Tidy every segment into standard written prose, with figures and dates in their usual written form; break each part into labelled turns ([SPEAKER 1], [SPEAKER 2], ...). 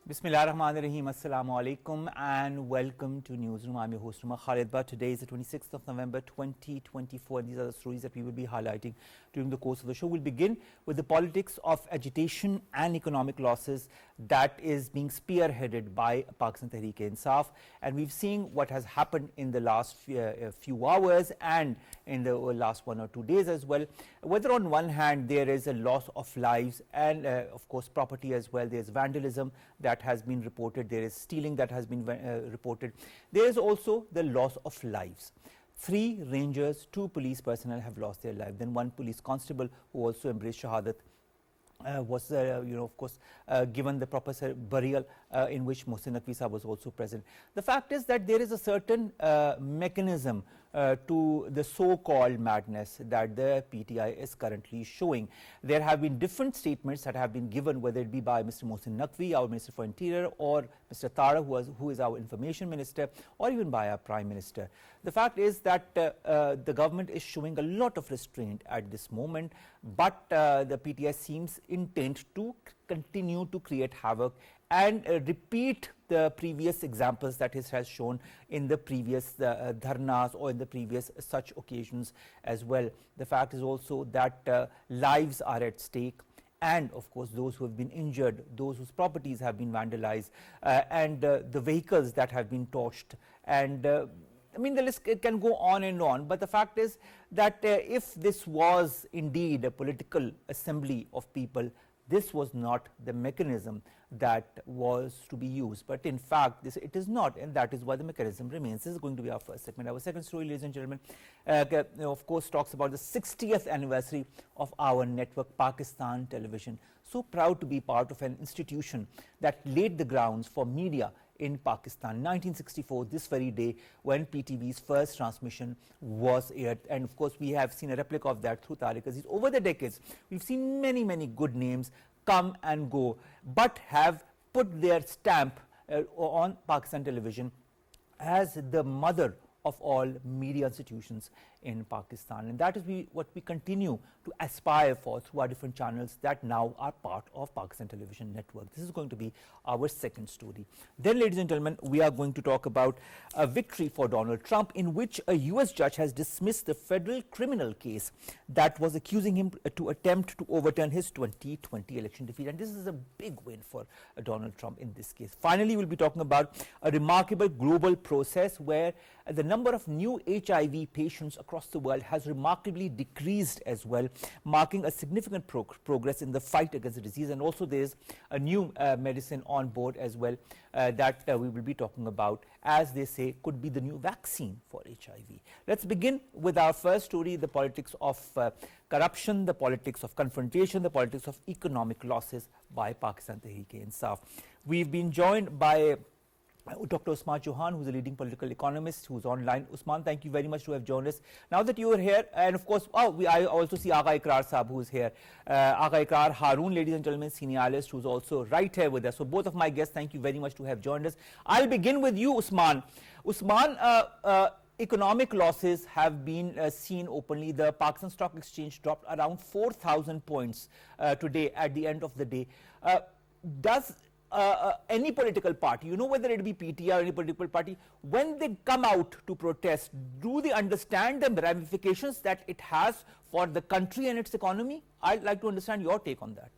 [SPEAKER 1] Bismillahirrahmanirrahim. Assalamu alaikum and welcome to Newsroom. I'm your host, KHALID. But today is the 26th of November 2024. These are the stories that we will be highlighting during the course of the show. We'll begin with the politics of agitation and economic losses that is being spearheaded by Pakistan Tehreek-e-Insaf. And we've seen what has happened in the last few hours and in the last 1 or 2 days as well. Whether on one hand there is a loss of lives and of course property as well, there's vandalism that has been reported, there is stealing that has been reported, there is also the loss of lives. 3 rangers, 2 police personnel have lost their life. Then 1 police constable who also embraced Shahadat was of course given the proper burial in which Mohsin Naqvi Sahab was also present. The fact is that there is a certain mechanism to the so-called madness that the PTI is currently showing. There have been different statements that have been given, whether it be by Mr. Mohsin Naqvi, our Minister for Interior, or Mr. Tara, who is our Information Minister, or even by our Prime Minister. The fact is that the government is showing a lot of restraint at this moment, but the PTI seems intent to continue to create havoc and repeat the previous examples that it has shown in the previous dharnas or in the previous such occasions as well. The fact is also that lives are at stake, and of course those who have been injured, those whose properties have been vandalized, and the vehicles that have been torched, and I mean the list can go on and on. But the fact is that if this was indeed a political assembly of people, this was not the mechanism that was to be used, but in fact it is not, and that is why the mechanism remains. This is going to be our first segment. Our second story, ladies and gentlemen, of course talks about the 60th anniversary of our network, Pakistan Television. So proud to be part of an institution that laid the grounds for media in Pakistan. 1964, this very day when PTV's first transmission was aired, and of course we have seen a replica of that through Tariq Aziz. Over the decades we've seen many good names come and go, but have put their stamp on Pakistan Television as the mother of all media institutions in Pakistan, and that is what we continue to aspire for through our different channels that now are part of Pakistan Television Network. This is going to be our second story. Then, ladies and gentlemen, we are going to talk about a victory for Donald Trump, in which a US judge has dismissed the federal criminal case that was accusing him to attempt to overturn his 2020 election defeat, and this is a big win for Donald Trump in this case. Finally, we'll be talking about a remarkable global process where the number of new HIV patients across the world has remarkably decreased as well, marking a significant progress in the fight against the disease. And also there is a new medicine on board as well that we will be talking about, as they say could be the new vaccine for HIV. Let's begin with our first story, the politics of corruption, the politics of confrontation, the politics of economic losses by Pakistan Tehreek-e-Insaf. We've been joined by Dr. Usman Chohan, who is a leading political economist, who is online. Usman, thank you very much to have joined us. Now that you are here, and of course, I also see Agha Iqrar Sahab, who is here. Agha Iqrar, Haroon, ladies and gentlemen, senior analyst, who is also right here with us. So both of my guests, thank you very much to have joined us. I'll begin with you, Usman. Usman, economic losses have been seen openly. The Pakistan Stock Exchange dropped around 4,000 points today at the end of the day. Does any political party, whether it be PTI or any political party, when they come out to protest, do they understand the ramifications that it has for the country and its economy? I'd like to understand your take on that.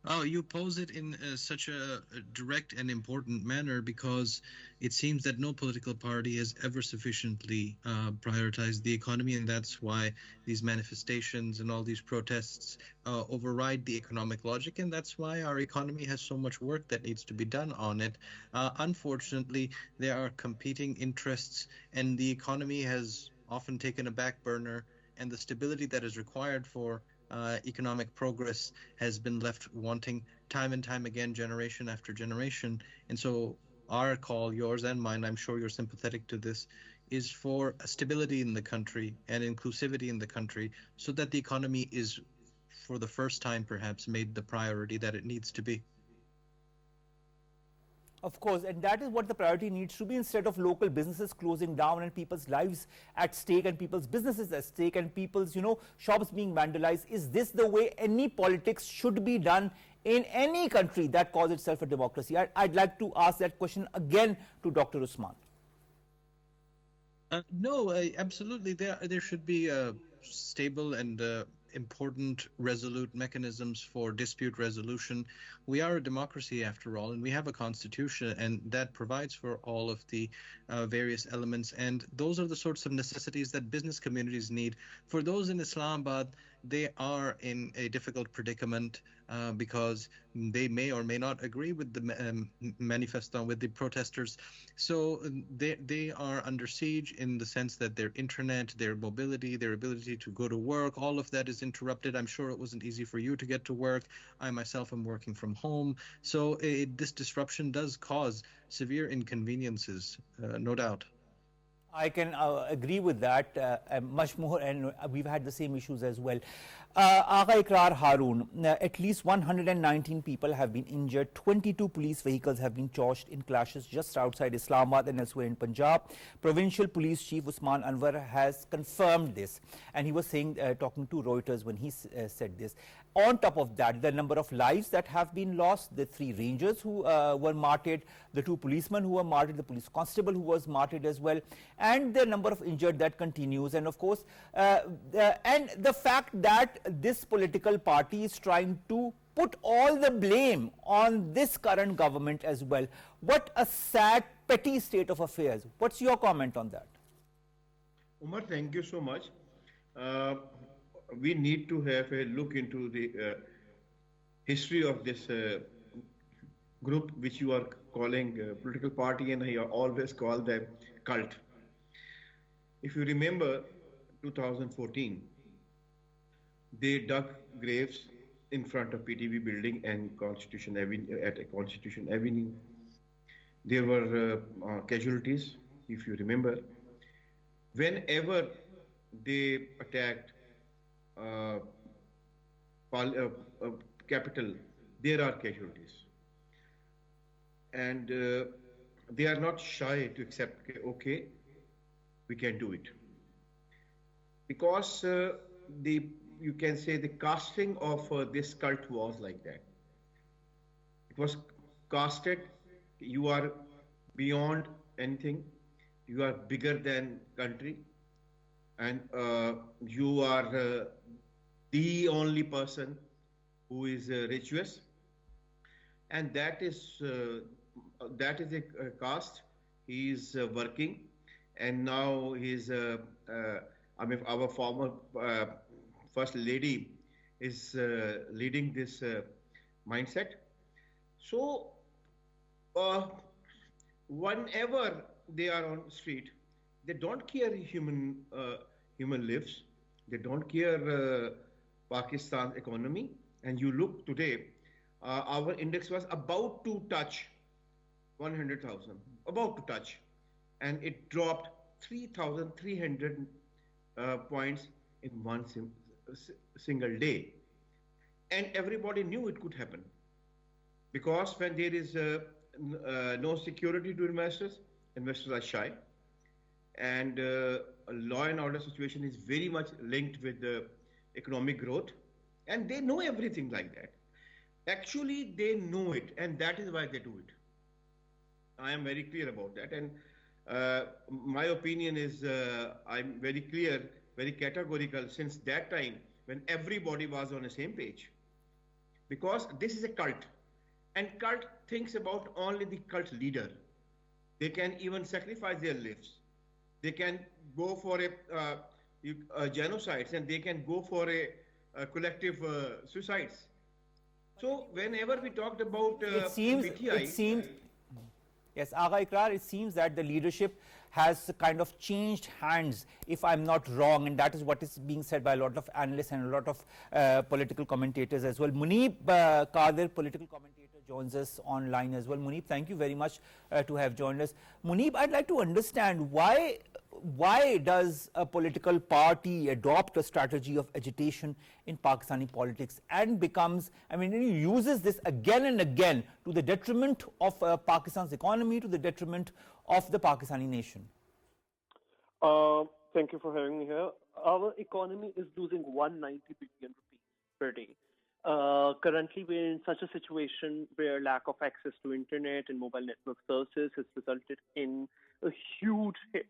[SPEAKER 2] Oh, you pose it in such a direct and important manner, because it seems that no political party has ever sufficiently prioritized the economy, and that's why these manifestations and all these protests override the economic logic, and that's why our economy has so much work that needs to be done on it. Unfortunately, there are competing interests, and the economy has often taken a back burner, and the stability that is required for economic progress has been left wanting time and time again, generation after generation. And so our call, yours and mine, I'm sure you're sympathetic to this, is for stability in the country and inclusivity in the country, so that the economy is, for the first time perhaps, made the priority that it needs to be.
[SPEAKER 1] Of course, and that is what the priority needs to be, instead of local businesses closing down and people's lives at stake and people's businesses at stake and people's shops being vandalized. Is this the way any politics should be done in any country that calls itself a democracy? I'd like to ask that question again to Dr. Usman.
[SPEAKER 2] No, absolutely. There should be stable and important, resolute mechanisms for dispute resolution. We are a democracy after all, and we have a constitution, and that provides for all of the various elements. And those are the sorts of necessities that business communities need. For those in Islamabad, they are in a difficult predicament because they may or may not agree with the manifestant, with the protesters. So they are under siege in the sense that their internet, their mobility, their ability to go to work, all of that is interrupted. I'm sure it wasn't easy for you to get to work. I myself am working from home. So this disruption does cause severe inconveniences, no doubt.
[SPEAKER 1] I can agree with that much more, and we've had the same issues as well. Agha, Iqrar, Haroon, at least 119 people have been injured. 22 police vehicles have been charged in clashes just outside Islamabad and elsewhere in Punjab. Provincial Police Chief Usman has confirmed this, and he was saying, talking to Reuters when he said this. On top of that, the number of lives that have been lost, the 3 rangers who were martyred, the 2 policemen who were martyred, the police constable who was martyred as well, and the number of injured that continues. And of course, and the fact that this political party is trying to put all the blame on this current government as well. What a sad, petty state of affairs. What's your comment on that?
[SPEAKER 3] Umar, thank you so much. We need to have a look into the history of this group, which you are calling political party, and I always call them cult. If you remember 2014, they dug graves in front of PTV building and Constitution Avenue, at Constitution Avenue. There were casualties, if you remember. Whenever they attacked capital, there are casualties. And they are not shy to accept, okay, we can do it. Because you can say the casting of this cult was like that. It was casted, you are beyond anything, you are bigger than country, and you are the only person who is righteous, and that is a caste. He is working, and now he's our former First Lady is leading this mindset. So whenever they are on the street, they don't care human lives. They don't care Pakistan's economy. And you look today, our index was about to touch 100,000, about to touch, and it dropped 3,300 points in one single day. And everybody knew it could happen, because when there is no security to investors are shy, and law and order situation is very much linked with the economic growth, and they know everything like that. Actually, they know it, and that is why they do it. I am very clear about that, and my opinion is I'm very clear, very categorical since that time when everybody was on the same page. Because this is a cult, and cult thinks about only the cult leader. They can even sacrifice their lives. They can go for a genocides, and they can go for a collective suicides. So whenever we talked about
[SPEAKER 1] PTI, yes, Agha, Iqrar, it seems that the leadership has kind of changed hands, if I'm not wrong, and that is what is being said by a lot of analysts and a lot of political commentators as well. Muneeb, Qadir, political commentator, joins us online as well. Muneeb, thank you very much to have joined us. Muneeb, I'd like to understand why does a political party adopt a strategy of agitation in Pakistani politics and becomes, I mean, he uses this again and again to the detriment of Pakistan's economy, to the detriment of the Pakistani nation?
[SPEAKER 4] Thank you for having me here. Our economy is losing 190 billion rupees per day. Currently, we're in such a situation where lack of access to internet and mobile network services has resulted in a huge hit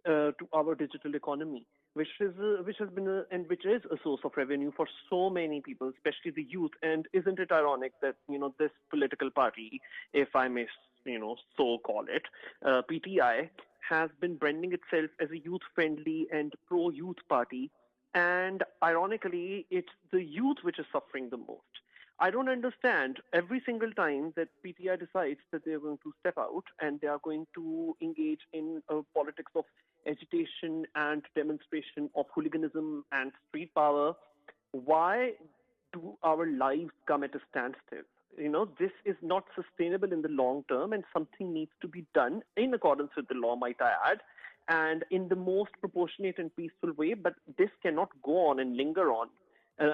[SPEAKER 4] to our digital economy, which has been and which is a source of revenue for so many people, especially the youth. And isn't it ironic that this political party, if I may so call it, PTI, has been branding itself as a youth-friendly and pro-youth party, and ironically, it's the youth which is suffering the most. I don't understand. Every single time that PTI decides that they're going to step out and they are going to engage in politics of agitation and demonstration of hooliganism and street power, why do our lives come at a standstill? This is not sustainable in the long term, and something needs to be done in accordance with the law, might I add, and in the most proportionate and peaceful way. But this cannot go on and linger on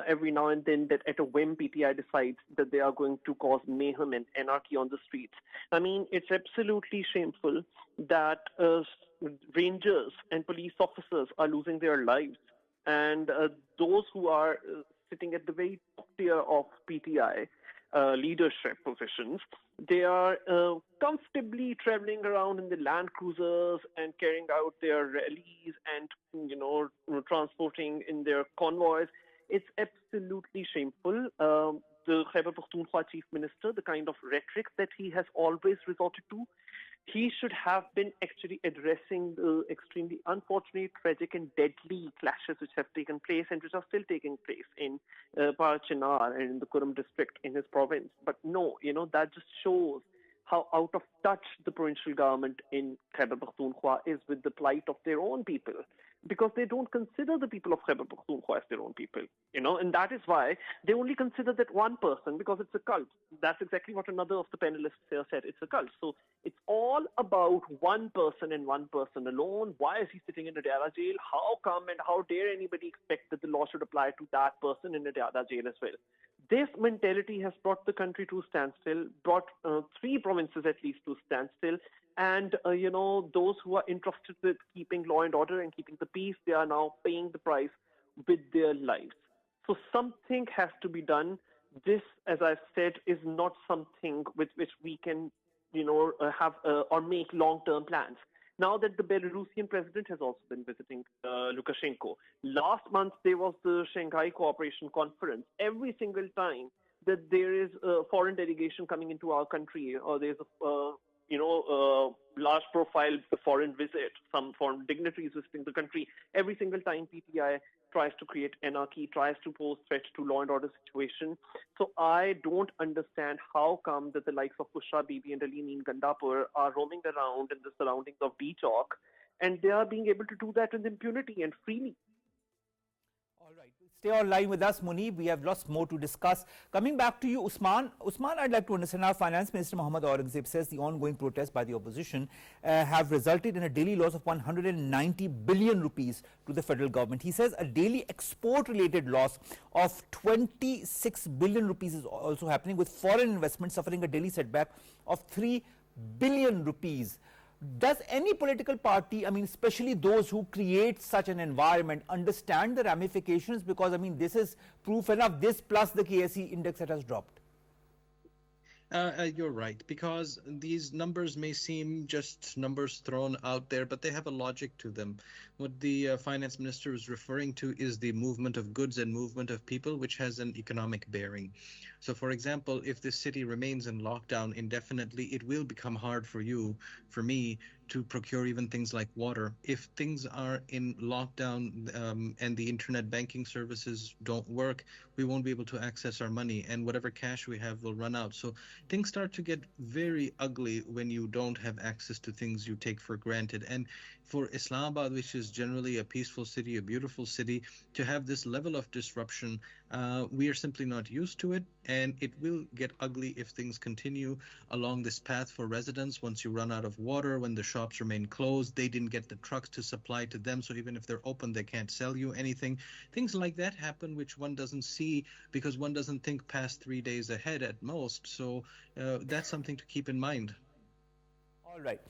[SPEAKER 4] every now and then, that at a whim PTI decides that they are going to cause mayhem and anarchy on the streets. I mean, it's absolutely shameful that rangers and police officers are losing their lives, and those who are sitting at the very top tier of PTI leadership positions, they are comfortably traveling around in the Land Cruisers and carrying out their rallies and, transporting in their convoys. It's absolutely shameful. The Khyber Pakhtunkhwa Chief Minister, the kind of rhetoric that he has always resorted to, he should have been actually addressing the extremely unfortunate, tragic and deadly clashes which have taken place and which are still taking place in Parachinar and in the Kurum district in his province. But no, that just shows how out of touch the provincial government in Khyber Pakhtunkhwa is with the plight of their own people, because they don't consider the people of Khyber Pakhtunkhwa as their own people, and that is why they only consider that one person, because it's a cult. That's exactly what another of the panelists here said. It's a cult. So it's all about one person and one person alone. Why is he sitting in Adiara jail? How come and how dare anybody expect that the law should apply to that person in Adiara jail as well? This mentality has brought the country to a standstill, brought 3 provinces at least to a standstill. And, those who are entrusted with keeping law and order and keeping the peace, they are now paying the price with their lives. So something has to be done. This, as I've said, is not something with which we can, have or make long-term plans. Now that the Belarusian president has also been visiting Lukashenko. Last month, there was the Shanghai Cooperation Conference. Every single time that there is a foreign delegation coming into our country, or there's a large profile foreign visit, some foreign dignitaries visiting the country, every single time PTI tries to create anarchy, tries to pose threat to law and order situation. So I don't understand how come that the likes of Bushra Bibi and Aline Gandapur are roaming around in the surroundings of D-Chalk, and they are being able to do that with impunity and freely.
[SPEAKER 1] All right. Stay online with us, Muneeb. We have lots more to discuss. Coming back to you, Usman. Usman, I'd like to understand, our Finance Minister Mohammad Aurangzeb says the ongoing protests by the opposition have resulted in a daily loss of 190 billion rupees to the federal government. He says a daily export-related loss of 26 billion rupees is also happening, with foreign investment suffering a daily setback of 3 billion rupees. Does any political party, especially those who create such an environment, understand the ramifications? Because, this is proof enough, this plus the KSE index that has dropped.
[SPEAKER 2] You're right, because these numbers may seem just numbers thrown out there, but they have a logic to them. What the finance minister is referring to is the movement of goods and movement of people, which has an economic bearing. So, for example, if this city remains in lockdown indefinitely, it will become hard for you, for me, to procure even things like water. If things are in lockdown and the internet banking services don't work, we won't be able to access our money, and whatever cash we have will run out. So things start to get very ugly when you don't have access to things you take for granted. And for Islamabad, which is generally a peaceful city, a beautiful city, to have this level of disruption, we are simply not used to it, and it will get ugly if things continue along this path for residents. Once you run out of water, when the shops remain closed, they didn't get the trucks to supply to them, so even if they're open, they can't sell you anything. Things like that happen, which one doesn't see because one doesn't think past 3 days ahead at most. So that's something to keep in mind.
[SPEAKER 1] All right.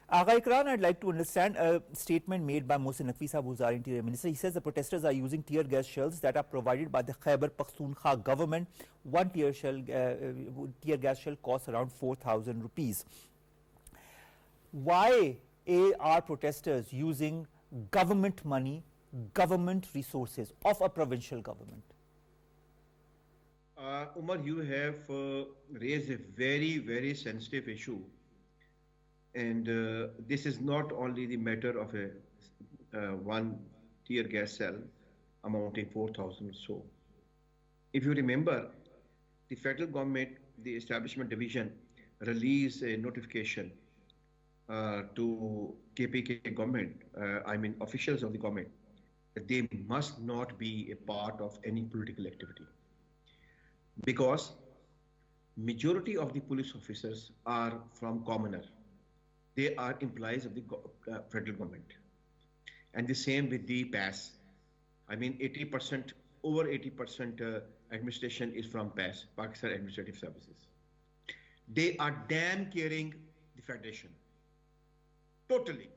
[SPEAKER 1] Agha Iqrar, I'd like to understand a statement made by Mohsin Naqvi Sahab, who's our Interior Minister. He says the protesters are using tear gas shells that are provided by the Khyber Pakhtunkhwa government. One tear gas shell costs around 4,000 rupees. Why are protesters using government money, government resources of a provincial government?
[SPEAKER 3] Umar, you have raised a very, very sensitive issue. And this is not only the matter of a one tear gas cell amounting 4,000 or so. If you remember, the federal government, the establishment division, released a notification to KPK government, officials of the government, that they must not be a part of any political activity. Because majority of the police officers are from commoner. They are employees of the federal government. And the same with the PAS. 80%, over 80% administration is from PAS, Pakistan Administrative Services. They are damn carrying the federation. Totally.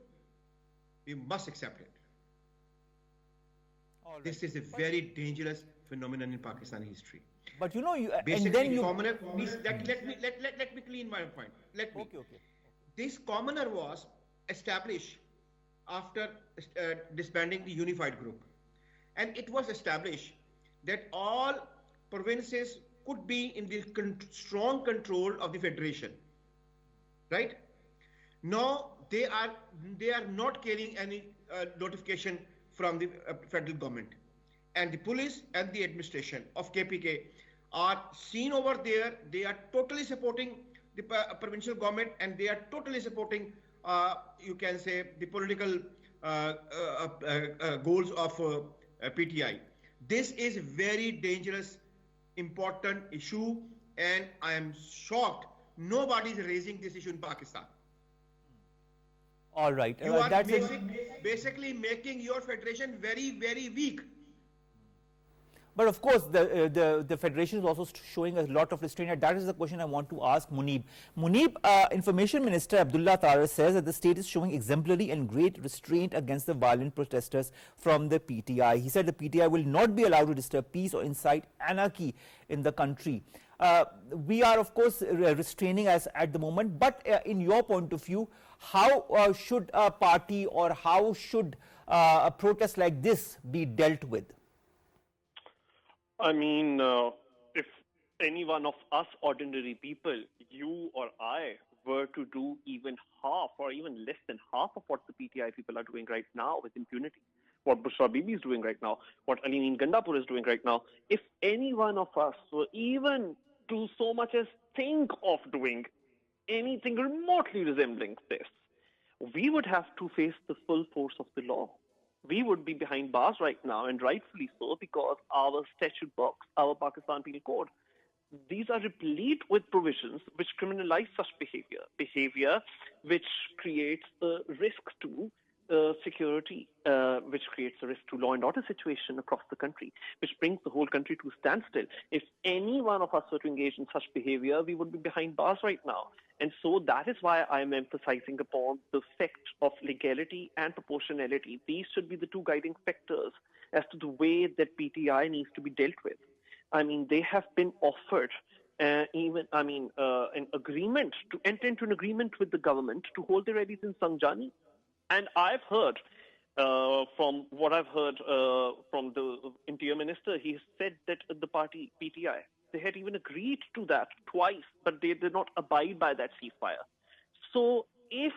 [SPEAKER 3] We must accept it. Right. This is a very dangerous phenomenon in Pakistani history.
[SPEAKER 1] But you know,
[SPEAKER 3] commoner, let me clean my point.
[SPEAKER 1] Okay.
[SPEAKER 3] This commoner was established after disbanding the unified group. And it was established that all provinces could be in the strong control of the federation. Right? Now, they are not carrying any notification from the federal government. And the police and the administration of KPK are seen over there. They are totally supporting the provincial government, and they are totally supporting, you can say, the political goals of PTI. This is a very dangerous, important issue, and I am shocked nobody is raising this issue in Pakistan.
[SPEAKER 1] All right.
[SPEAKER 3] You are basically making your federation very, very weak.
[SPEAKER 1] But of course, the federation is also showing a lot of restraint. And that is the question I want to ask Muneeb. Muneeb, Information Minister Abdullah Tarar says that the state is showing exemplary and great restraint against the violent protesters from the PTI. He said the PTI will not be allowed to disturb peace or incite anarchy in the country. We are, of course, restraining us at the moment. But in your point of view, how should a party or how should a protest like this be dealt with?
[SPEAKER 4] If any one of us ordinary people, you or I, were to do even half or even less than half of what the PTI people are doing right now with impunity, what Bushra Bibi is doing right now, what Aline Gandapur is doing right now, if any one of us were even to so much as think of doing anything remotely resembling this, we would have to face the full force of the law. We would be behind bars right now, and rightfully so, because our statute books, our Pakistan Penal Code, these are replete with provisions which criminalize such behavior which creates a risk to security, which creates a risk to law and order situation across the country, which brings the whole country to a standstill. If any one of us were to engage in such behavior, we would be behind bars right now. And so that is why I'm emphasizing upon the fact of legality and proportionality. These should be the two guiding factors as to the way that PTI needs to be dealt with. They have been offered an agreement to enter into an agreement with the government to hold their rallies in Sangjani. And I've heard, from what I've heard from the Interior Minister, he said that the party, PTI, they had even agreed to that twice, but they did not abide by that ceasefire. So if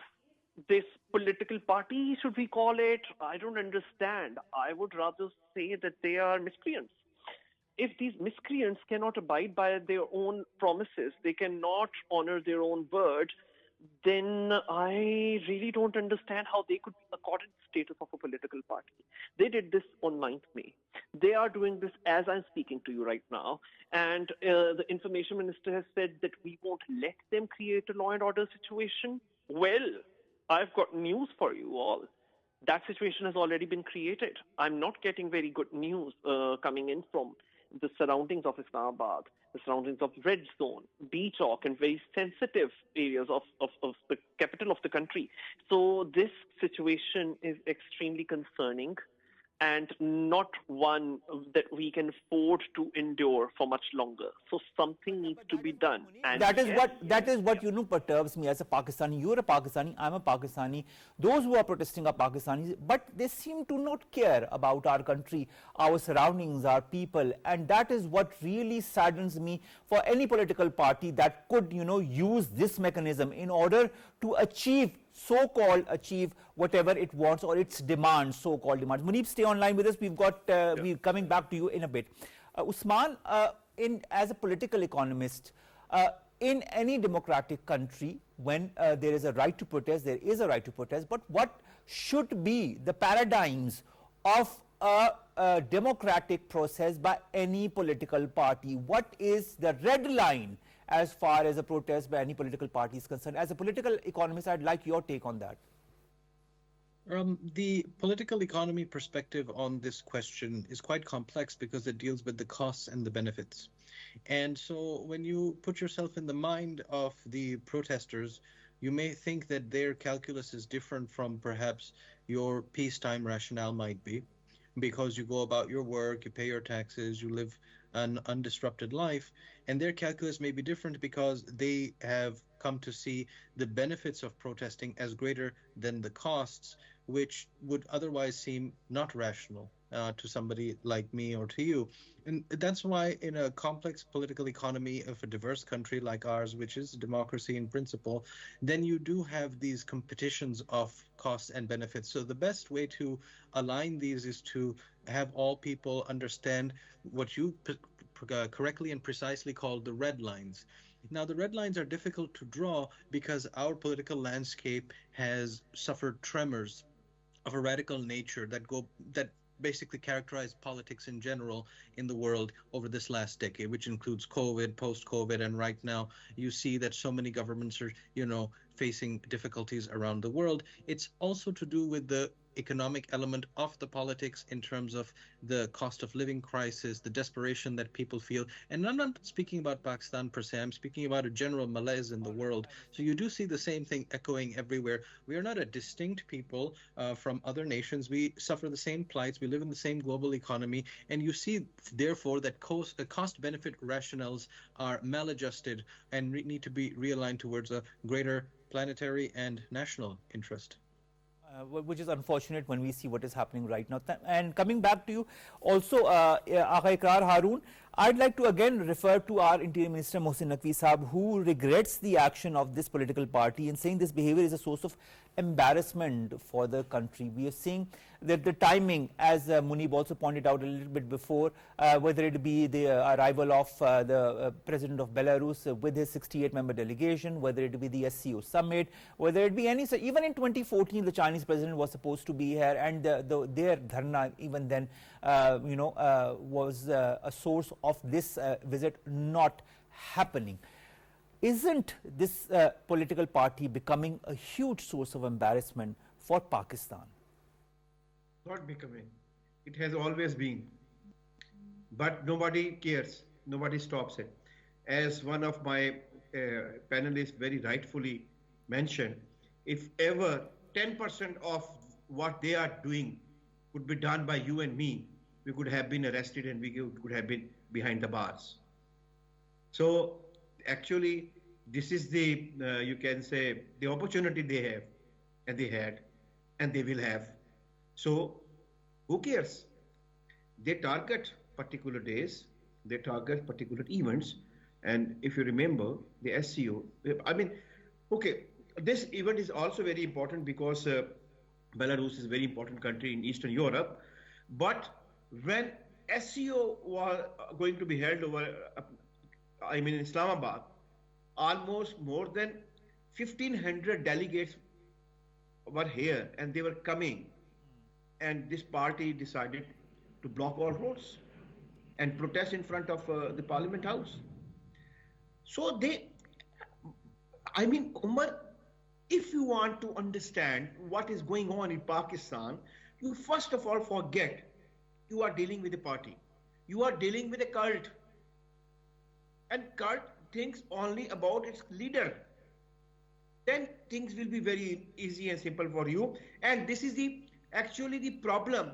[SPEAKER 4] this political party, should we call it, I don't understand. I would rather say that they are miscreants. If these miscreants cannot abide by their own promises, they cannot honor their own word, then I really don't understand how they could be accorded the status of a political party. They did this on 9th May. They are doing this as I'm speaking to you right now. And the Information Minister has said that we won't let them create a law and order situation. Well, I've got news for you all. That situation has already been created. I'm not getting very good news coming in from the surroundings of Islamabad, the surroundings of Red Zone, B Chalk, and very sensitive areas of the capital of the country. So this situation is extremely concerning and not one that we can afford to endure for much longer. So something needs to be done. And
[SPEAKER 1] that is what perturbs me as a Pakistani. You're a Pakistani, I'm a Pakistani. Those who are protesting are Pakistanis, but they seem to not care about our country, our surroundings, our people, and that is what really saddens me for any political party that could use this mechanism in order to achieve whatever it wants, or its demands, so-called demands. Muneeb, stay online with us. We're coming back to you in a bit. Usman, as a political economist, in any democratic country, when there is a right to protest, there is a right to protest. But what should be the paradigms of a democratic process by any political party? What is the red line as far as a protest by any political party is concerned? As a political economist, I'd like your take on that.
[SPEAKER 2] The political economy perspective on this question is quite complex because it deals with the costs and the benefits. And so when you put yourself in the mind of the protesters, you may think that their calculus is different from perhaps your peacetime rationale might be, because you go about your work, you pay your taxes, you live an undisrupted life, and their calculus may be different because they have come to see the benefits of protesting as greater than the costs, which would otherwise seem not rational to somebody like me or to you. And that's why in a complex political economy of a diverse country like ours, which is democracy in principle, then you do have these competitions of costs and benefits. So the best way to align these is to have all people understand what you correctly and precisely call the red lines. Now, the red lines are difficult to draw because our political landscape has suffered tremors of a radical nature that basically characterize politics in general in the world over this last decade, which includes COVID, post-COVID, and right now you see that so many governments are, facing difficulties around the world. It's also to do with the economic element of the politics in terms of the cost of living crisis, the desperation that people feel. And I'm not speaking about Pakistan per se, I'm speaking about a general malaise in the world. So you do see the same thing echoing everywhere. We are not a distinct people from other nations. We suffer the same plights. We live in the same global economy. And you see, therefore, that cost-benefit rationales are maladjusted and need to be realigned towards a greater planetary and national interest.
[SPEAKER 1] Which is unfortunate when we see what is happening right now. And coming back to you, also, Agha Iqrar, Haroon, I'd like to again refer to our Interior Minister Mohsin Naqvi Saab, who regrets the action of this political party and saying this behavior is a source of embarrassment for the country. We are seeing that the timing, as Muneeb also pointed out a little bit before, whether it be the arrival of the President of Belarus with his 68-member delegation, whether it be the SCO summit, whether it be any, even in 2014 the Chinese president was supposed to be here, and their dharna even then was a source of this visit not happening. Isn't this political party becoming a huge source of embarrassment for Pakistan?
[SPEAKER 3] Not becoming. It has always been. But nobody cares. Nobody stops it. As one of my panelists very rightfully mentioned, if ever 10% of what they are doing could be done by you and me, we could have been arrested and we could have been behind the bars. So actually, this is the, you can say, the opportunity they have, and they had, and they will have. So who cares? They target particular days, they target particular events, and if you remember, the SCO, okay, this event is also very important because Belarus is a very important country in Eastern Europe, but when SCO was going to be held over, in Islamabad, almost more than 1,500 delegates were here and they were coming, and this party decided to block all roads and protest in front of the Parliament House. So Umar, if you want to understand what is going on in Pakistan, you first of all forget you are dealing with a party. You are dealing with a cult, and cult thinks only about its leader. Then things will be very easy and simple for you. And this is actually the problem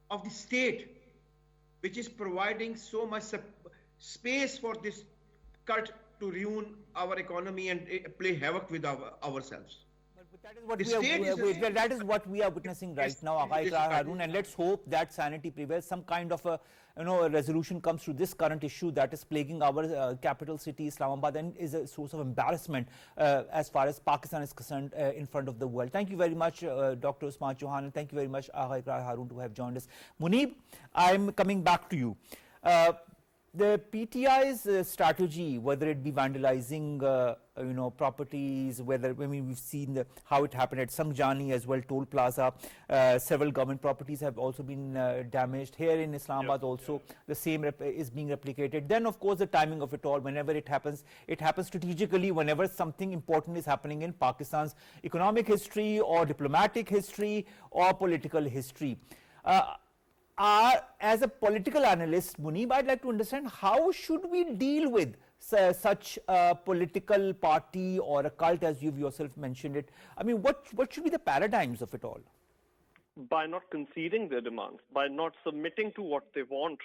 [SPEAKER 3] of the state, which is providing so much space for this cult to ruin our economy and play havoc with ourselves.
[SPEAKER 1] But that is what we are witnessing right now, Agha, Iqrar, Haroon, and let's hope that sanity prevails. Some kind of a resolution comes to this current issue that is plaguing our capital city, Islamabad, and is a source of embarrassment as far as Pakistan is concerned in front of the world. Thank you very much, Dr. Usman, Chohan, and thank you very much, Agha, Iqrar, Haroon, to have joined us. Muneeb, I'm coming back to you. The PTI's strategy, whether it be vandalizing, properties, we've seen how it happened at Sangjani as well, Toll Plaza. Several government properties have also been damaged. Here in Islamabad also, the same is being replicated. Then, of course, the timing of it all, whenever it happens strategically, whenever something important is happening in Pakistan's economic history or diplomatic history or political history. As a political analyst, Muneeb, I'd like to understand how should we deal with such a political party or a cult, as you've yourself mentioned it. I mean, what should be the paradigms of it all?
[SPEAKER 4] By not conceding their demands, by not submitting to what they want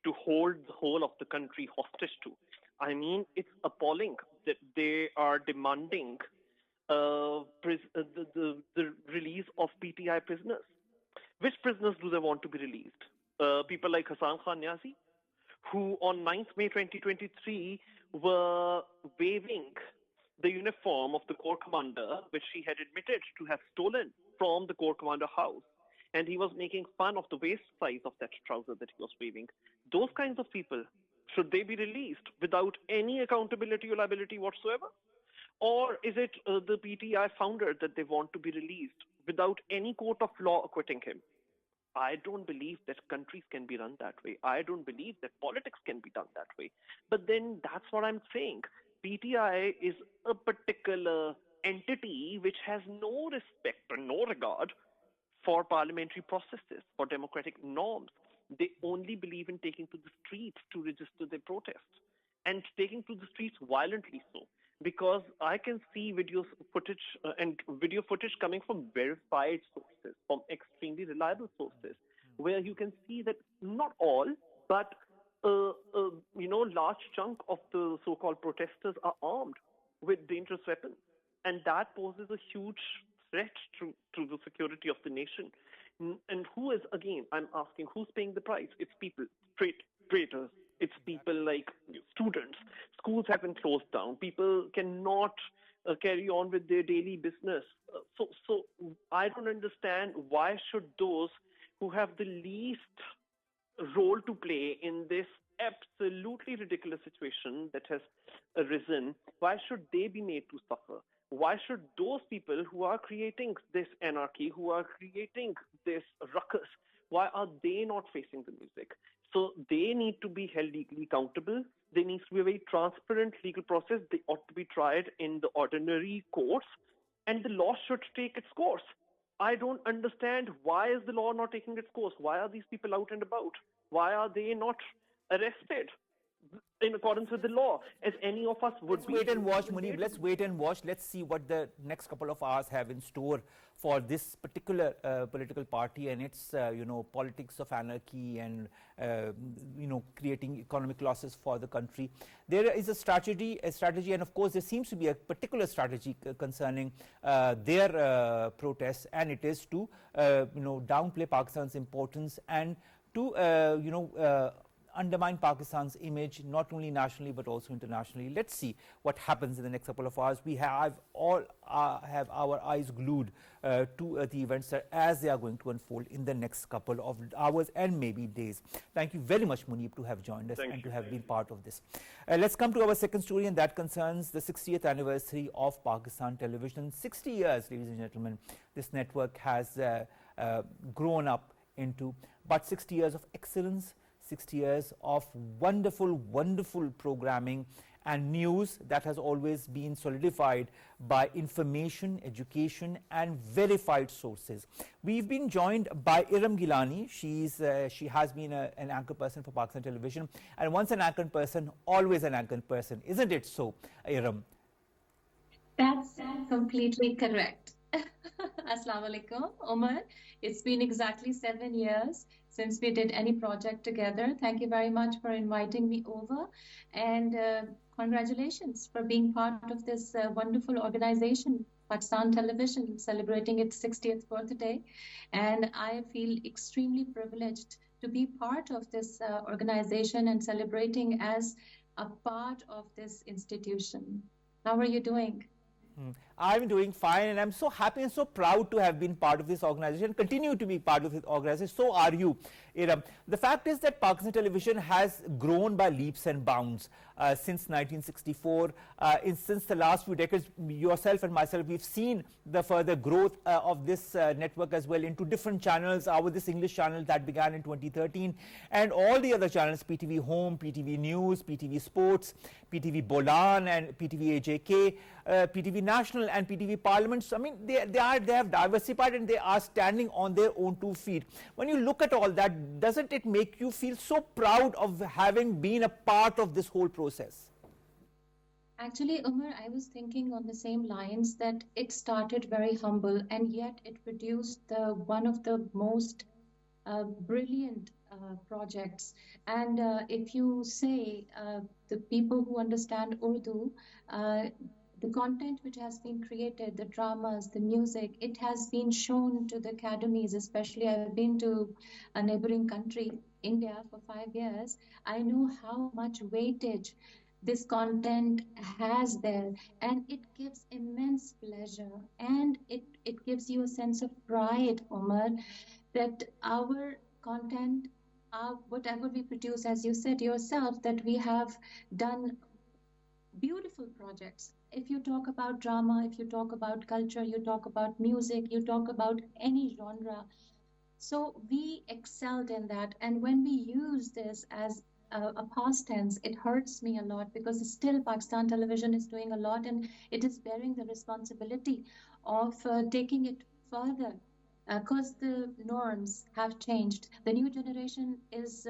[SPEAKER 4] to hold the whole of the country hostage to. I mean, it's appalling that they are demanding the release of PTI prisoners. Which prisoners do they want to be released? People like Hassan Khan Niazi, who on 9th May 2023 were waving the uniform of the Corps Commander, which he had admitted to have stolen from the Corps Commander house. And he was making fun of the waist size of that trouser that he was waving. Those kinds of people, should they be released without any accountability or liability whatsoever? Or is it the PTI founder that they want to be released without any court of law acquitting him? I don't believe that countries can be run that way. I don't believe that politics can be done that way. But then that's what I'm saying. PTI is a particular entity which has no respect or no regard for parliamentary processes, for democratic norms. They only believe in taking to the streets to register their protests, and taking to the streets violently so. Because I can see video footage coming from verified sources, from extremely reliable sources, where you can see that not all, but large chunk of the so-called protesters are armed with dangerous weapons, and that poses a huge threat to the security of the nation. And who is, again, I'm asking, who's paying the price? It's people, traitors. It's people like students. Schools have been closed down. People cannot carry on with their daily business. So I don't understand why should those who have the least role to play in this absolutely ridiculous situation that has arisen, why should they be made to suffer? Why should those people who are creating this anarchy, who are creating this ruckus, why are they not facing the music? So they need to be held legally accountable. There needs to be a very transparent legal process. They ought to be tried in the ordinary courts, and the law should take its course. I don't understand, why is the law not taking its course? Why are these people out and about? Why are they not arrested in accordance with the law, as any of us would be?
[SPEAKER 1] Let's wait and watch, Muneeb. Let's wait and watch. Let's see what the next couple of hours have in store for this particular political party and its, politics of anarchy and, creating economic losses for the country. There is a strategy, and of course, there seems to be a particular strategy concerning their protests, and it is to, downplay Pakistan's importance and to, undermine Pakistan's image, not only nationally but also internationally. Let's see what happens in the next couple of hours. We have all have our eyes glued to the events as they are going to unfold in the next couple of hours and maybe days. Thank you very much, Muneeb, to have joined us and to have been part of this. Let's come to our second story, and that concerns the 60th anniversary of Pakistan Television. 60 years, ladies and gentlemen, this network has grown up into, but 60 years of excellence, 60 years of wonderful, wonderful programming, and news that has always been solidified by information, education and verified sources. We've been joined by Erum Gillani. She has been an anchor person for Pakistan Television, and once an anchor person, always an anchor person. Isn't it so, Erum?
[SPEAKER 5] That's completely correct. Assalamu alaikum, Omar. It's been exactly 7 years since we did any project together. Thank you very much for inviting me over, and congratulations for being part of this wonderful organization, Pakistan Television, celebrating its 60th birthday. And I feel extremely privileged to be part of this organization and celebrating as a part of this institution. How are you doing?
[SPEAKER 1] I'm doing fine, and I'm so happy and so proud to have been part of this organization, continue to be part of this organization. So are you, Erum. The fact is that Pakistan Television has grown by leaps and bounds since 1964. Since the last few decades, yourself and myself, we've seen the further growth of this network as well into different channels. This English channel that began in 2013, and all the other channels, PTV Home, PTV News, PTV Sports, PTV Bolan and PTV AJK, PTV National and PTV Parliament. So, I mean, they have diversified and they are standing on their own 2 feet. When you look at all that, doesn't it make you feel so proud of having been a part of this whole process?
[SPEAKER 5] Actually, Umar, I was thinking on the same lines that it started very humble, and yet it produced one of the most brilliant projects. And if you say the people who understand Urdu, the content which has been created, the dramas, the music, it has been shown to the academies. Especially, I've been to a neighboring country, India, for 5 years. I know how much weightage this content has there, and it gives immense pleasure, and it gives you a sense of pride, Omar, that our content, whatever we produce, as you said yourself, that we have done beautiful projects. If you talk about drama, if you talk about culture, you talk about music, you talk about any genre. So we excelled in that. And when we use this as a past tense, it hurts me a lot, because still Pakistan Television is doing a lot, and it is bearing the responsibility of taking it further, because the norms have changed. The new generation is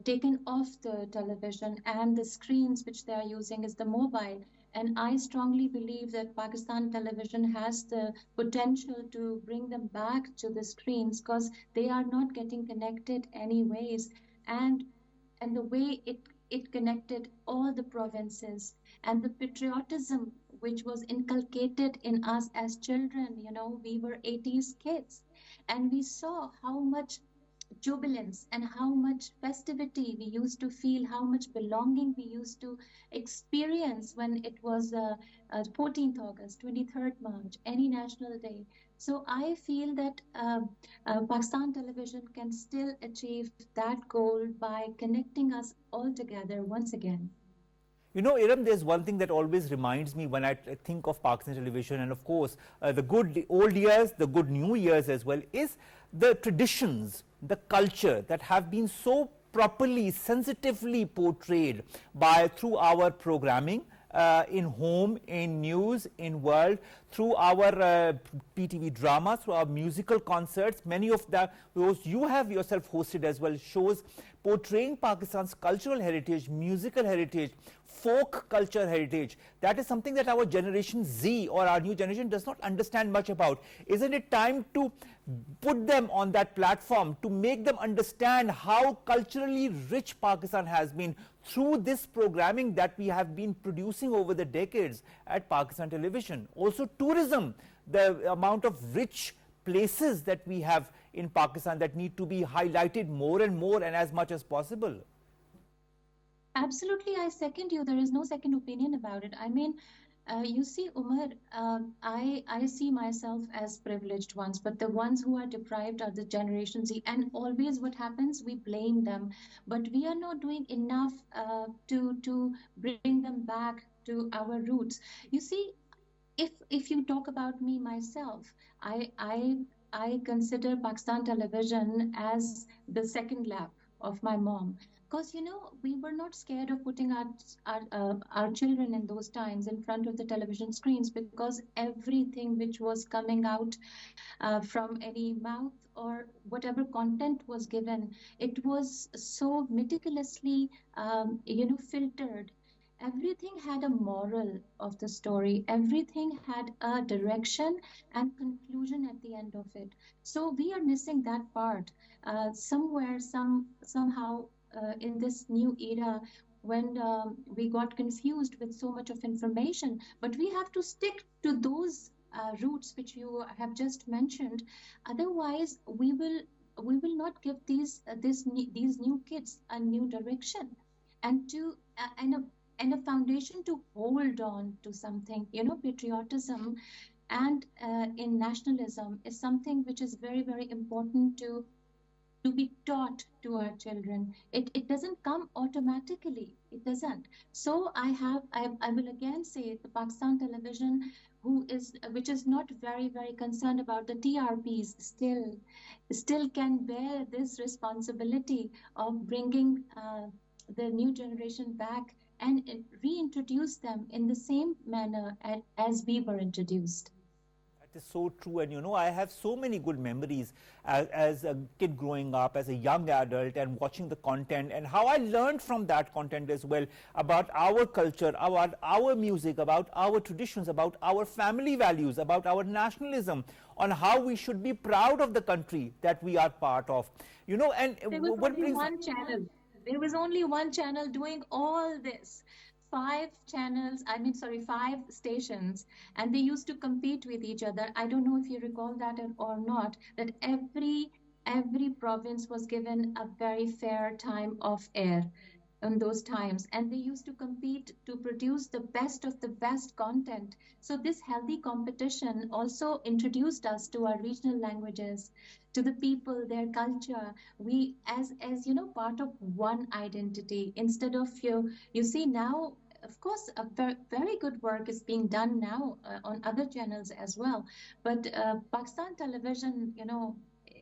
[SPEAKER 5] taken off the television, and the screens which they are using is the mobile. And I strongly believe that Pakistan Television has the potential to bring them back to the screens, because they are not getting connected anyways. And the way it connected all the provinces, and the patriotism which was inculcated in us as children, we were 80s kids, and we saw how much jubilance and how much festivity we used to feel, how much belonging we used to experience when it was 14th August, 23rd March, any national day. So I feel that Pakistan Television can still achieve that goal by connecting us all together once again.
[SPEAKER 1] You know, Erum, there's one thing that always reminds me when I think of Pakistan Television, and of course the good old years, the good new years as well, is the traditions, the culture that have been so properly, sensitively portrayed through our programming in home, in news, in world, through our PTV dramas, through our musical concerts. Many of those you have yourself hosted as well, shows portraying Pakistan's cultural heritage, musical heritage, folk culture heritage. That is something that our generation Z or our new generation does not understand much about. Isn't it time to put them on that platform, to make them understand how culturally rich Pakistan has been through this programming that we have been producing over the decades at Pakistan Television? Also tourism, the amount of rich places that we have in Pakistan that need to be highlighted more and more and as much as possible.
[SPEAKER 5] Absolutely, I second you. There is no second opinion about it. I mean, you see, Umar, I see myself as privileged ones, but the ones who are deprived are the Generation Z. And always what happens, we blame them. But we are not doing enough to bring them back to our roots. You see, if you talk about me myself, I consider Pakistan Television as the second lap of my mom, Because we were not scared of putting our children in those times in front of the television screens, because everything which was coming out from any mouth or whatever content was given, it was so meticulously filtered. Everything had a moral of the story, everything had a direction and conclusion at the end of it. So we are missing that part somehow in this new era, when we got confused with so much of information. But we have to stick to those roots which you have just mentioned. Otherwise, we will not give these new kids a new direction, and to and a foundation to hold on to something. Patriotism and in nationalism is something which is very, very important to be taught to our children. It doesn't come automatically. It doesn't. So I will again say the Pakistan television, which is not very, very concerned about the TRPs, still can bear this responsibility of bringing the new generation back and reintroduce them in the same manner as we were introduced.
[SPEAKER 1] That is so true. And I have so many good memories as a kid growing up, as a young adult, and watching the content, and how I learned from that content as well about our culture, about our music, about our traditions, about our family values, about our nationalism, on how we should be proud of the country that we are part of. And
[SPEAKER 5] there was only one channel. There was only one channel doing all this. 5 stations, and they used to compete with each other. I don't know if you recall that or not, that every province was given a very fair time of air in those times, and they used to compete to produce the best of the best content. So this healthy competition also introduced us to our regional languages, to the people, their culture. We as part of one identity, instead of you see now. Of course, a very good work is being done now on other channels as well. But Pakistan television,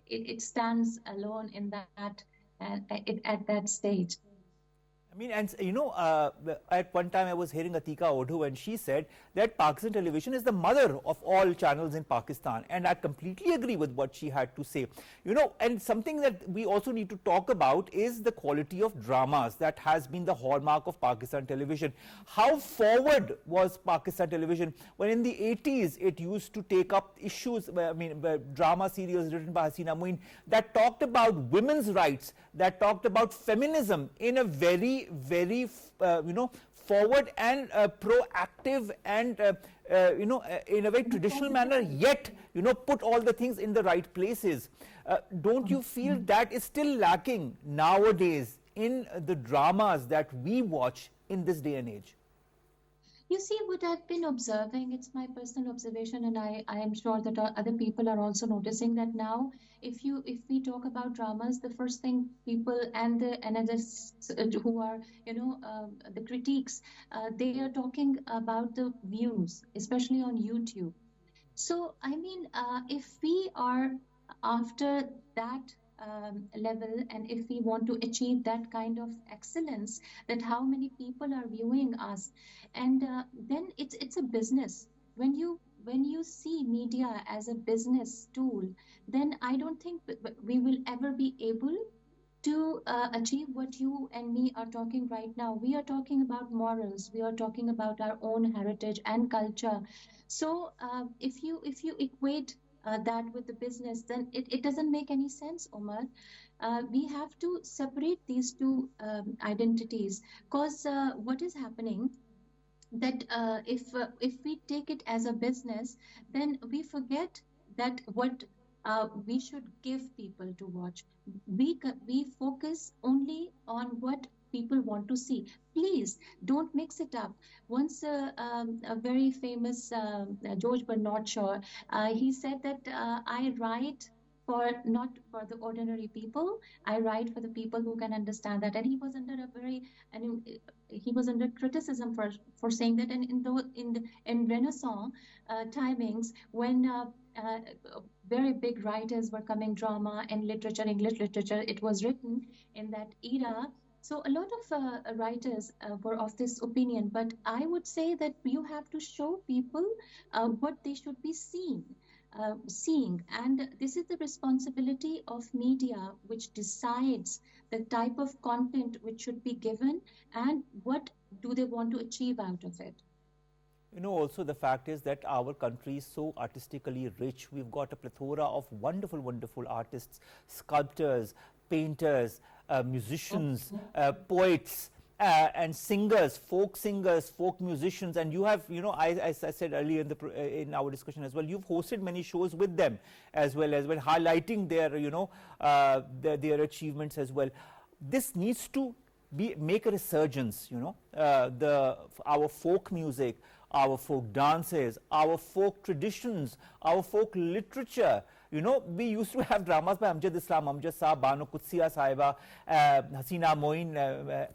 [SPEAKER 5] it stands alone in that at that stage.
[SPEAKER 1] I mean, and at one time I was hearing Atika Odhu, and she said that Pakistan television is the mother of all channels in Pakistan, and I completely agree with what she had to say. And something that we also need to talk about is the quality of dramas that has been the hallmark of Pakistan television. How forward was Pakistan television when in the 80s it used to take up issues, drama series written by Hasina Moin that talked about women's rights, that talked about feminism in a very forward and proactive and in a very traditional manner, yet put all the things in the right places. Don't you feel that is still lacking nowadays in the dramas that we watch in this day and age?
[SPEAKER 5] You see, what I've been observing, it's my personal observation, and I am sure that other people are also noticing that now, if we talk about dramas, the first thing people and the analysts who are, the critiques, they are talking about the views, especially on YouTube. So, if we are after that level, and if we want to achieve that kind of excellence, that how many people are viewing us, and then it's a business. When you see media as a business tool, then I don't think we will ever be able to achieve what you and me are talking right now. We are talking about morals, we are talking about our own heritage and culture. So if you equate that with the business, then it doesn't make any sense, Omar. We have to separate these two identities, because what is happening, that if we take it as a business, then we forget that what we should give people to watch. We focus only on what people want to see. Please don't mix it up. Once a very famous George Bernard Shaw, he said that I write not for the ordinary people. I write for the people who can understand that. And he was under he was under criticism for saying that. And in Renaissance timings, when very big writers were coming, drama and literature, English literature, it was written in that era. So a lot of writers were of this opinion, but I would say that you have to show people what they should be seeing, and this is the responsibility of media, which decides the type of content which should be given and what do they want to achieve out of it.
[SPEAKER 1] Also the fact is that our country is so artistically rich. We've got a plethora of wonderful, wonderful artists, sculptors, painters, musicians, poets, and singers, folk musicians. And you have, as I said earlier in our discussion as well, you've hosted many shows with them as well, highlighting their, their achievements as well. This needs to make a resurgence, our folk music, our folk dances, our folk traditions, our folk literature. We used to have dramas by Amjad Islam, Amjad Saab, Bano Qudsiya Sahiba, Hasina Moin,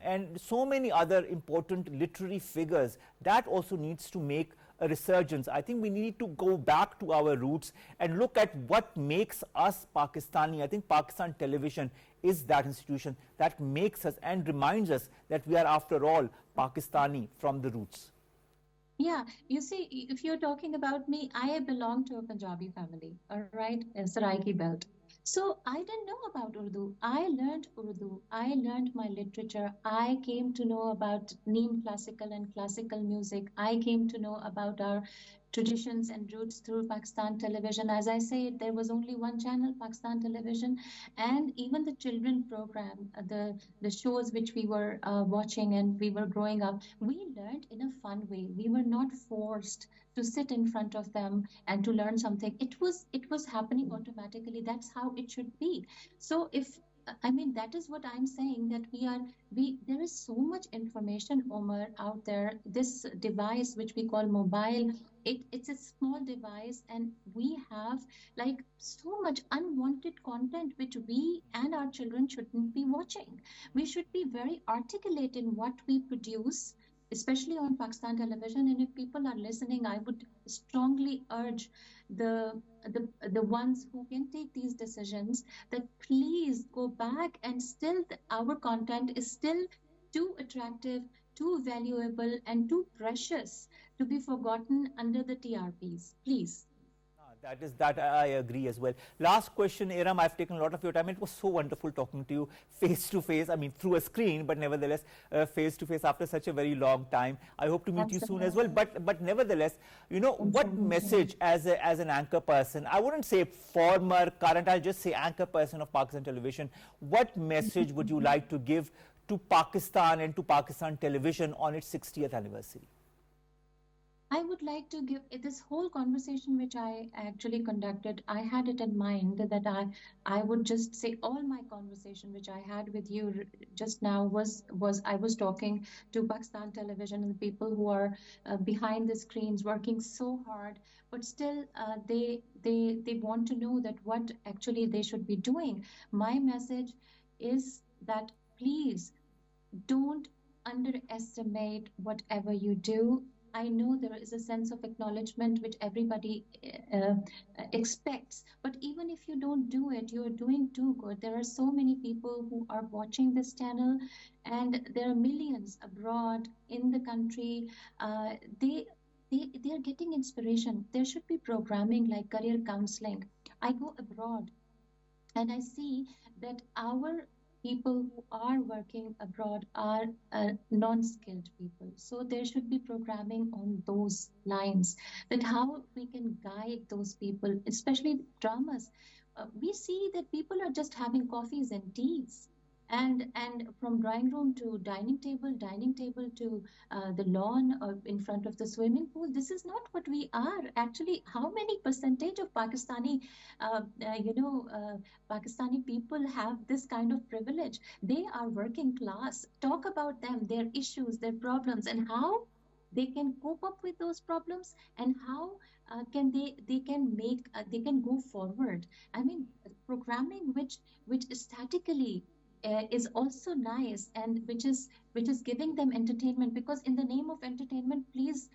[SPEAKER 1] and so many other important literary figures. That also needs to make a resurgence. I think we need to go back to our roots and look at what makes us Pakistani. I think Pakistan Television is that institution that makes us and reminds us that we are, after all, Pakistani from the roots.
[SPEAKER 5] Yeah, you see, if you're talking about me, I belong to a Punjabi family, all right, Saraiki belt. So I didn't know about Urdu. I learned Urdu. I learned my literature. I came to know about Neem classical and classical music. I came to know about our traditions and roots through Pakistan Television. As I said, there was only one channel, Pakistan Television, and even the children program, the shows which we were watching and we were growing up, we learned in a fun way. We were not forced to sit in front of them and to learn something. It was happening automatically. That's how it should be. So that is what I'm saying, that there is so much information, Omar, out there. This device which we call mobile, it's a small device, and we have like so much unwanted content which we and our children shouldn't be watching. We should be very articulate in what we produce, especially on Pakistan Television. And if people are listening, I would strongly urge the ones who can take these decisions that please go back, and still our content is still too attractive, too valuable, and too precious to be forgotten under the TRPs. Please.
[SPEAKER 1] That I agree as well. Last question, Erum, I've taken a lot of your time. It was so wonderful talking to you face to face. I mean, through a screen, but nevertheless, face to face after such a very long time. I hope to meet you soon as well. But nevertheless, what message as an anchor person? I wouldn't say former, current. I'll just say anchor person of Pakistan Television. What message would you like to give to Pakistan and to Pakistan Television on its 60th anniversary?
[SPEAKER 5] I would like to give this whole conversation which I actually conducted. I had it in mind that I would just say all my conversation which I had with you just now was I was talking to Pakistan Television and the people who are behind the screens working so hard, but still they want to know that what actually they should be doing. My message is that please don't underestimate whatever you do. I know there is a sense of acknowledgement which everybody expects, but even if you don't do it, you're doing too good. There are so many people who are watching this channel, and there are millions abroad in the country. They are getting inspiration. There should be programming like career counseling. I go abroad and I see that our people who are working abroad are non-skilled people. So there should be programming on those lines, that how we can guide those people, especially dramas. We see that people are just having coffees and teas. And from drawing room to dining table to the lawn or in front of the swimming pool. This is not what we are. Actually, how many percentage of Pakistani people have this kind of privilege? They are working class. Talk about them, their issues, their problems, and how they can cope up with those problems, and how can they can go forward. I mean, programming which statically is also nice, and which is giving them entertainment, because in the name of entertainment, please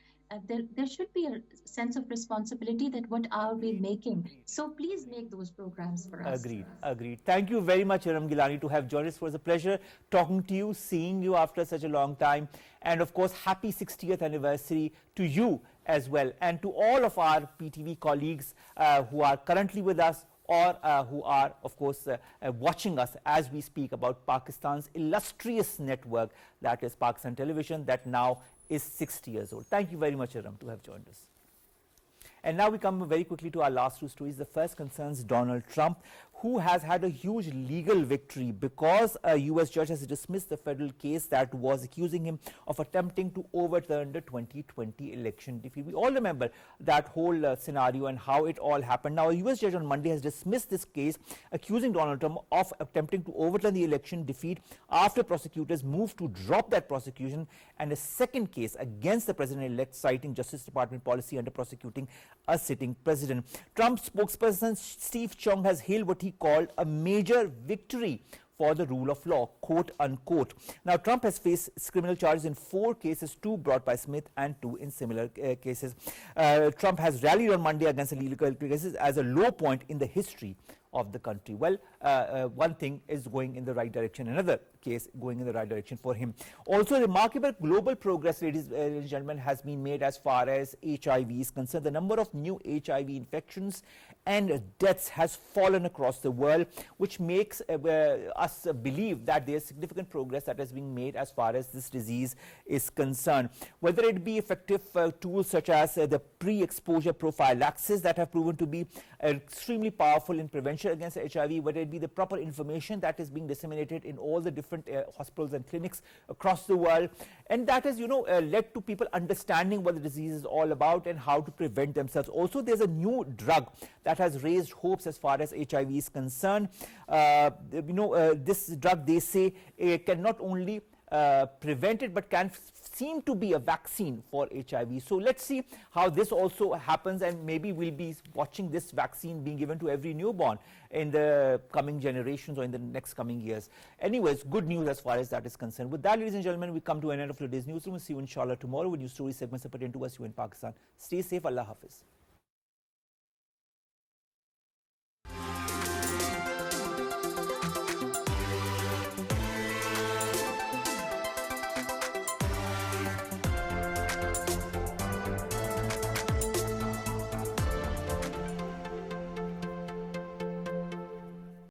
[SPEAKER 5] there should be a sense of responsibility that what are we making. So please make those programs for us.
[SPEAKER 1] Agreed, agreed. Thank you very much, Erum Gillani, to have joined us. It was a pleasure talking to you, seeing you after such a long time. And of course, happy 60th anniversary to you as well. And to all of our PTV colleagues who are currently with us or who are, of course, watching us as we speak about Pakistan's illustrious network, that is Pakistan Television, that now is 60 years old. Thank you very much, Erum, to have joined us. And now we come very quickly to our last two stories. The first concerns Donald Trump, who has had a huge legal victory because a US judge has dismissed the federal case that was accusing him of attempting to overturn the 2020 election defeat. We all remember that whole scenario and how it all happened. Now, a US judge on Monday has dismissed this case, accusing Donald Trump of attempting to overturn the election defeat after prosecutors moved to drop that prosecution, and a second case against the president-elect, citing Justice Department policy under prosecuting a sitting president. Trump spokesperson Steve Chung has hailed what he called a major victory for the rule of law, quote unquote. Now, Trump has faced criminal charges in 4 cases, 2 brought by Smith and 2 in similar cases. Trump has rallied on Monday against illegal cases as a low point in the history of the country. Well, one thing is going in the right direction, another case going in the right direction for him. Also, remarkable global progress, ladies and gentlemen, has been made as far as HIV is concerned. The number of new HIV infections and deaths has fallen across the world, which makes us believe that there is significant progress that is being made as far as this disease is concerned. Whether it be effective tools such as the pre-exposure prophylaxis that have proven to be extremely powerful in prevention against HIV, whether it be the proper information that is being disseminated in all the different hospitals and clinics across the world, and that has led to people understanding what the disease is all about and how to prevent themselves. Also, there's a new drug that has raised hopes as far as HIV is concerned. This drug, they say, can not only prevent it but can seem to be a vaccine for HIV. So let's see how this also happens, and maybe we'll be watching this vaccine being given to every newborn in the coming generations or in the next coming years. Anyways, good news as far as that is concerned. With that, ladies and gentlemen, we come to an end of today's newsroom. We'll see you inshallah tomorrow with new story segments that pertain to us, you in Pakistan. Stay safe. Allah Hafiz.